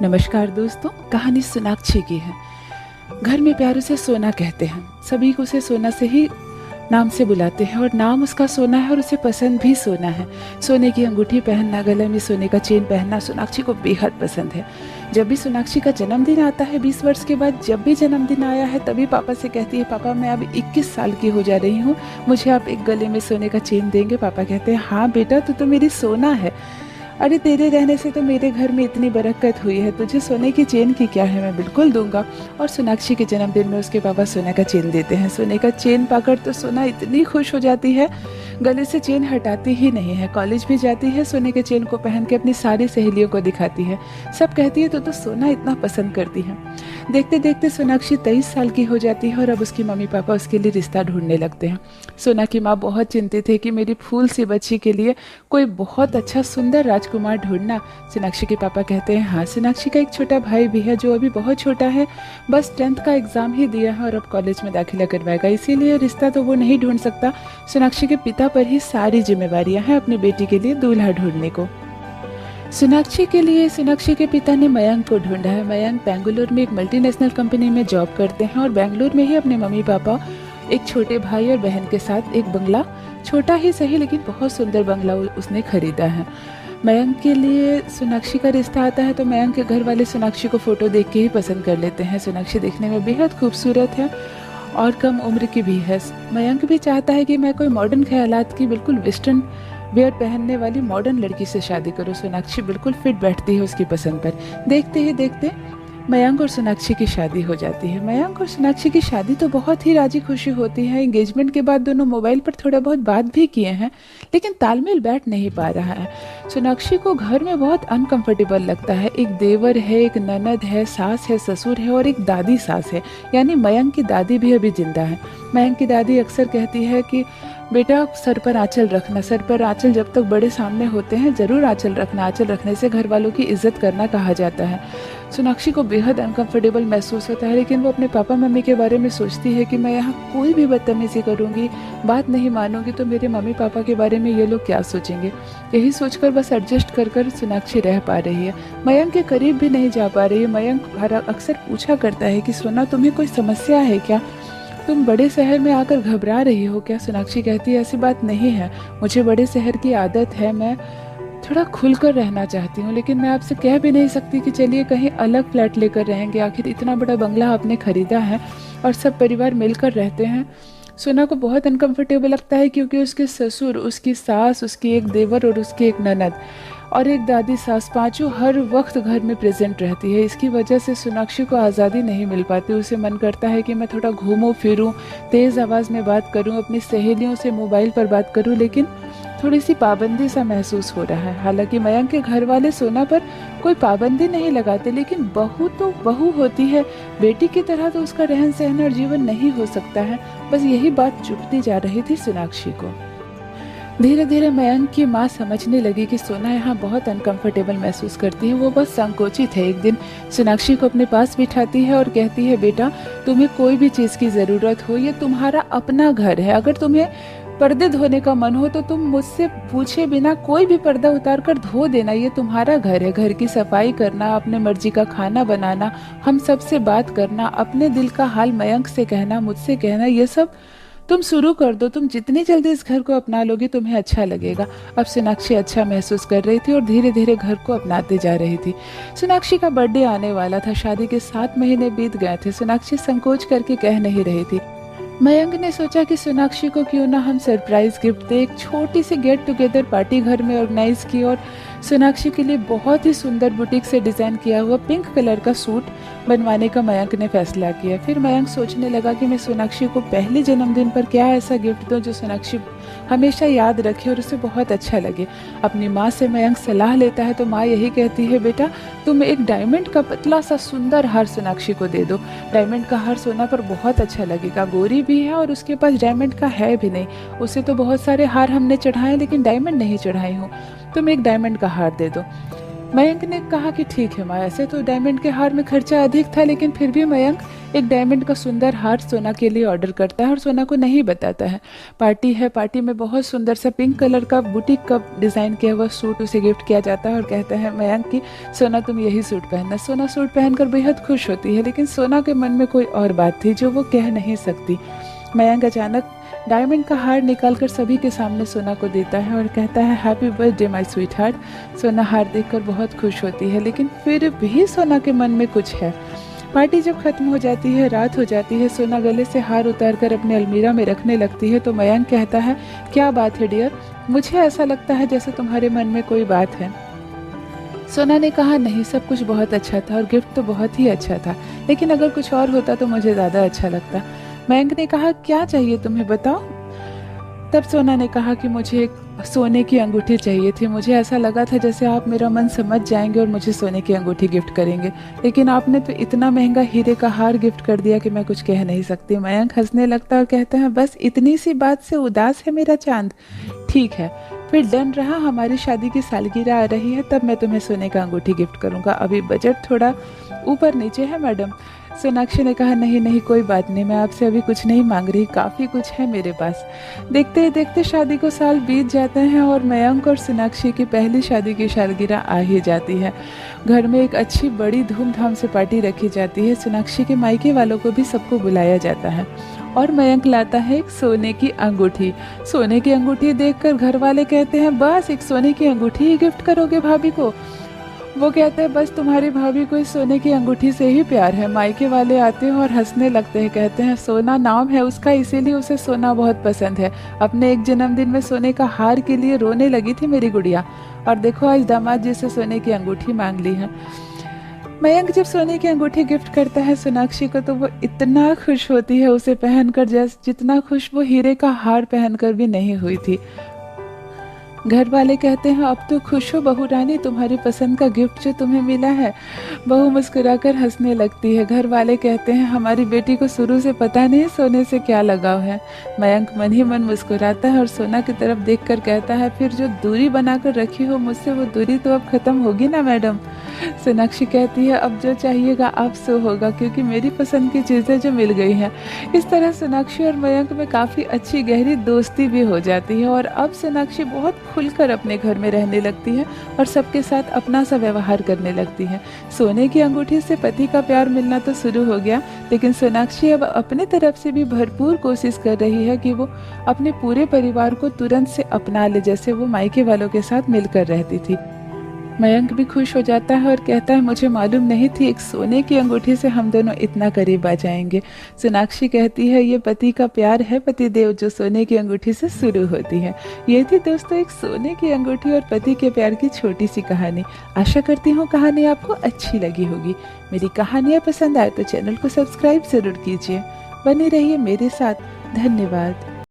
नमस्कार दोस्तों, कहानी सोनाक्षी की है। घर में प्यार उसे सोना कहते हैं। सभी को उसे सोना से ही नाम से बुलाते हैं और नाम उसका सोना है और उसे पसंद भी सोना है। सोने की अंगूठी पहनना, गले में सोने का चेन पहनना सोनाक्षी को बेहद पसंद है। जब भी सोनाक्षी का जन्मदिन आता है 20 वर्ष के बाद, जब भी जन्मदिन आया है तभी पापा से कहती है, पापा मैं अब 21 साल की हो जा रही हूँ, मुझे आप एक गले में सोने का चेन देंगे। पापा कहते हैं, हाँ बेटा, तू तो मेरी सोना है। अरे तेरे रहने से तो मेरे घर में इतनी बरकत हुई है, तुझे सोने की चेन की क्या है, मैं बिल्कुल दूंगा। और सोनाक्षी के जन्मदिन में उसके पापा सोने का चेन देते हैं। सोने का चेन पाकर तो सोना इतनी खुश हो जाती है, गले से चेन हटाती ही नहीं है। कॉलेज भी जाती है, सोने के चेन को पहन के अपनी सारी सहेलियों को दिखाती है। सब कहती है तो सोना इतना पसंद करती है। देखते देखते सोनाक्षी 23 साल की हो जाती है और अब उसकी मम्मी पापा उसके लिए रिश्ता ढूंढने लगते हैं। सोना की माँ बहुत चिंतित है कि मेरी फूल सी बच्ची के लिए कोई बहुत अच्छा सुंदर राजकुमार ढूंढना। सोनाक्षी के पापा कहते हैं, हाँ, सोनाक्षी का एक छोटा भाई भी है जो अभी बहुत छोटा है, बस 10th का एग्जाम ही दिया है और अब कॉलेज में दाखिला करवाएगा, इसीलिए रिश्ता तो वो नहीं ढूंढ सकता। सोनाक्षी के पिता पर ही सारी जिम्मेवारियां हैं अपनी बेटी के लिए दूल्हा ढूंढने को। सोनाक्षी के लिए सोनाक्षी के पिता ने मयंक को ढूंढा है। मयंक बेंगलुरु में एक मल्टीनेशनल कंपनी में जॉब करते हैं और बेंगलुरु में ही अपने मम्मी पापा, एक छोटे भाई और बहन के साथ एक बंगला, छोटा ही सही लेकिन बहुत सुंदर बंगला उसने खरीदा है। मयंक के लिए सोनाक्षी का रिश्ता आता है तो मयंक के घर वाले सोनाक्षी को फोटो देख के ही पसंद कर लेते हैं। सोनाक्षी देखने में बेहद खूबसूरत है और कम उम्र की भी है। मयंक भी चाहता है कि मैं कोई मॉडर्न ख्यालात की, बिल्कुल वेस्टर्न वेयर पहनने वाली मॉडर्न लड़की से शादी करूं। सोनाक्षी बिल्कुल फिट बैठती है उसकी पसंद पर। देखते ही देखते मयंक और सोनाक्षी की शादी हो जाती है। मयंक और सोनाक्षी की शादी तो बहुत ही राजी खुशी होती है। एंगेजमेंट के बाद दोनों मोबाइल पर थोड़ा बहुत बात भी किए हैं, लेकिन तालमेल बैठ नहीं पा रहा है। सोनाक्षी को घर में बहुत अनकंफर्टेबल लगता है। एक देवर है, एक ननद है, सास है, ससुर है और एक दादी सास है, यानी मयंक की दादी भी अभी जिंदा है। मयंक की दादी अक्सर कहती है कि बेटा सर पर आंचल रखना, सर पर आंचल जब तक बड़े सामने होते हैं जरूर आंचल रखना, आंचल रखने से घर वालों की इज्जत करना कहा जाता है। सोनाक्षी को बेहद अनकंफर्टेबल महसूस होता है, लेकिन वो अपने पापा मम्मी के बारे में सोचती है कि मैं यहाँ कोई भी बदतमीजी करूँगी, बात नहीं मानूंगी तो मेरे मम्मी पापा के बारे में ये लोग क्या सोचेंगे। यही सोचकर बस एडजस्ट कर कर सोनाक्षी रह पा रही है। मयंक के करीब भी नहीं जा पा रही है। मयंक अक्सर पूछा करता है कि सोना, तुम्हें कोई समस्या है क्या, तुम बड़े शहर में आकर घबरा रही हो क्या। सोनाक्षी कहती है, ऐसी बात नहीं है, मुझे बड़े शहर की आदत है, मैं थोड़ा खुलकर रहना चाहती हूँ, लेकिन मैं आपसे कह भी नहीं सकती कि चलिए कहीं अलग फ्लैट लेकर रहेंगे। आखिर इतना बड़ा बंगला आपने खरीदा है और सब परिवार मिलकर रहते हैं। सोना को बहुत अनकंफर्टेबल लगता है क्योंकि उसके ससुर, उसकी सास, उसकी एक देवर और उसकी एक ननद और एक दादी सास, पांचों हर वक्त घर में प्रेजेंट रहती है। इसकी वजह से सोनाक्षी को आज़ादी नहीं मिल पाती। उसे मन करता है कि मैं थोड़ा घूमूं फिरूं, तेज़ आवाज़ में बात करूं, अपनी सहेलियों से मोबाइल पर बात करूं, लेकिन थोड़ी सी पाबंदी सा महसूस हो रहा है। हालांकि मयंक के घर वाले सोना पर कोई पाबंदी नहीं लगाते, लेकिन बहू तो बहू होती है, बेटी की तरह तो उसका रहन सहन और जीवन नहीं हो सकता है। बस यही बात चुभती जा रही थी सोनाक्षी को। धीरे धीरे मयंक की माँ समझने लगी कि सोना यहाँ बहुत अनकंफर्टेबल महसूस करती है, वो बस संकोचित है। एक दिन सोनाक्षी को अपने पास बिठाती है और कहती है, बेटा तुम्हें कोई भी चीज़ की ज़रूरत हो, ये तुम्हारा अपना घर है, अगर तुम्हें पर्दे धोने का मन हो तो तुम मुझसे पूछे बिना कोई भी पर्दा उतार कर धो देना, ये तुम्हारा घर है। घर की सफाई करना, अपने मर्जी का खाना बनाना, हम सबसे बात करना, अपने दिल का हाल मयंक से कहना, मुझसे कहना, ये सब तुम शुरू कर दो। तुम जितनी जल्दी इस घर को अपना लोगी तुम्हें अच्छा लगेगा। अब सोनाक्षी अच्छा महसूस कर रही थी और धीरे धीरे घर को अपनाते जा रही थी। सोनाक्षी का बर्थडे आने वाला था, शादी के 7 महीने बीत गए थे। सोनाक्षी संकोच करके कह नहीं रही थी। मयंक ने सोचा कि सोनाक्षी को क्यों ना हम सरप्राइज गिफ्ट दे। एक छोटी सी गेट टुगेदर पार्टी घर में ऑर्गेनाइज की और सोनाक्षी के लिए बहुत ही सुंदर बुटीक से डिज़ाइन किया हुआ पिंक कलर का सूट बनवाने का मयंक ने फैसला किया। फिर मयंक सोचने लगा कि मैं सोनाक्षी को पहले जन्मदिन पर क्या ऐसा गिफ्ट दूं जो सोनाक्षी हमेशा याद रखे और उसे बहुत अच्छा लगे। अपनी माँ से मयंक सलाह लेता है तो माँ यही कहती है, बेटा तुम एक डायमंड का पतला सा सुंदर हार सोनाक्षी को दे दो। डायमंड का हार सोना पर बहुत अच्छा लगेगा, गोरी भी है और उसके पास डायमंड का है भी नहीं। उसे तो बहुत सारे हार हमने चढ़ाए लेकिन डायमंड नहीं चढ़ाई हूँ, तुम एक डायमंड का हार दे दो। मयंक ने कहा कि ठीक है माँ। ऐसे तो डायमंड के हार में खर्चा अधिक था, लेकिन फिर भी मयंक एक डायमंड का सुंदर हार सोना के लिए ऑर्डर करता है और सोना को नहीं बताता है। पार्टी है, पार्टी में बहुत सुंदर सा पिंक कलर का बुटीक का डिज़ाइन किया हुआ सूट उसे गिफ्ट किया जाता है और कहता है मयंक कि सोना तुम यही सूट पहनना। सोना सूट पहनकर बेहद खुश होती है, लेकिन सोना के मन में कोई और बात थी जो वो कह नहीं सकती। मयंक अचानक डायमंड का हार निकालकर सभी के सामने सोना को देता है और कहता है happy birthday my sweet heart. सोना हार देखकर बहुत खुश होती है, लेकिन फिर भी सोना के मन में कुछ है। पार्टी जब खत्म हो जाती है, रात हो जाती है, सोना गले से हार उतारकर अपने अलमीरा में रखने लगती है तो मयंक कहता है क्या बात है डियर, मुझे ऐसा लगता है जैसे तुम्हारे मन में कोई बात है। सोना ने कहा नहीं, सब कुछ बहुत अच्छा था और गिफ्ट तो बहुत ही अच्छा था, लेकिन अगर कुछ और होता तो मुझे ज़्यादा अच्छा लगता। मयंक ने कहा क्या चाहिए तुम्हें बताओ। तब सोना ने कहा कि मुझे एक सोने की अंगूठी चाहिए थी। मुझे ऐसा लगा था जैसे आप मेरा मन समझ जाएंगे और मुझे सोने की अंगूठी गिफ्ट करेंगे, लेकिन आपने तो इतना महंगा हीरे का हार गिफ्ट कर दिया कि मैं कुछ कह नहीं सकती। मयंक हंसने लगता और कहता है बस इतनी सी बात से उदास है मेरा चांद। ठीक है, फिर डन रहा, हमारी शादी की सालगिरह आ रही है, तब मैं तुम्हें सोने का अंगूठी गिफ्ट करूंगा। अभी बजट थोड़ा ऊपर नीचे है मैडम। सोनाक्षी ने कहा नहीं नहीं कोई बात नहीं, मैं आपसे अभी कुछ नहीं मांग रही, काफ़ी कुछ है मेरे पास। देखते ही देखते शादी को साल बीत जाते हैं और मयंक और सोनाक्षी की पहली शादी की सालगिरह आ ही जाती है। घर में एक अच्छी बड़ी धूमधाम से पार्टी रखी जाती है। सोनाक्षी के मायके वालों को भी सबको बुलाया जाता है और मयंक लाता है एक सोने की अंगूठी। सोने की अंगूठी देखकर घर वाले कहते हैं बस एक सोने की अंगूठी ही गिफ्ट करोगे भाभी को। वो कहते हैं बस तुम्हारी भाभी को इस सोने की अंगूठी से ही प्यार है। मायके वाले आते हैं और हंसने लगते हैं, कहते हैं सोना नाम है उसका, इसीलिए उसे सोना बहुत पसंद है। अपने एक जन्मदिन में सोने का हार के लिए रोने लगी थी मेरी गुड़िया, और देखो आज दामाद जी से सोने की अंगूठी मांग ली है। मयंक जब सोने की अंगूठी गिफ्ट करता है सोनाक्षी को तो वो इतना खुश होती है उसे पहनकर, जैसे जितना खुश वो हीरे का हार पहनकर भी नहीं हुई थी। घर वाले कहते हैं अब तो खुश हो बहू रानी, तुम्हारी पसंद का गिफ्ट जो तुम्हें मिला है। बहू मुस्कुराकर हंसने लगती है। घर वाले कहते हैं हमारी बेटी को शुरू से पता नहीं सोने से क्या लगाव है। मयंक मन ही मन मुस्कुराता है और सोना की तरफ देखकर कहता है फिर जो दूरी बनाकर रखी हो मुझसे वो दूरी तो अब खत्म होगी ना मैडम। सोनाक्षी कहती है अब जो चाहिएगा आप सो होगा, क्योंकि मेरी पसंद की चीज़ें जो मिल गई हैं। इस तरह सोनाक्षी और मयंक में काफ़ी अच्छी गहरी दोस्ती भी हो जाती है और अब सोनाक्षी बहुत खुलकर अपने घर में रहने लगती है और सबके साथ अपना सा व्यवहार करने लगती है। सोने की अंगूठी से पति का प्यार मिलना तो शुरू हो गया, लेकिन सोनाक्षी अब अपने तरफ से भी भरपूर कोशिश कर रही है कि वो अपने पूरे परिवार को तुरंत से अपना ले, जैसे वो मायके वालों के साथ मिलकर रहती थी। मयंक भी खुश हो जाता है और कहता है मुझे मालूम नहीं थी एक सोने की अंगूठी से हम दोनों इतना करीब आ जाएंगे। सोनाक्षी कहती है ये पति का प्यार है पति देव जो सोने की अंगूठी से शुरू होती है। ये थी दोस्तों एक सोने की अंगूठी और पति के प्यार की छोटी सी कहानी। आशा करती हूँ कहानी आपको अच्छी लगी होगी। मेरी कहानियाँ पसंद आए तो चैनल को सब्सक्राइब ज़रूर कीजिए। बने रहिए मेरे साथ। धन्यवाद।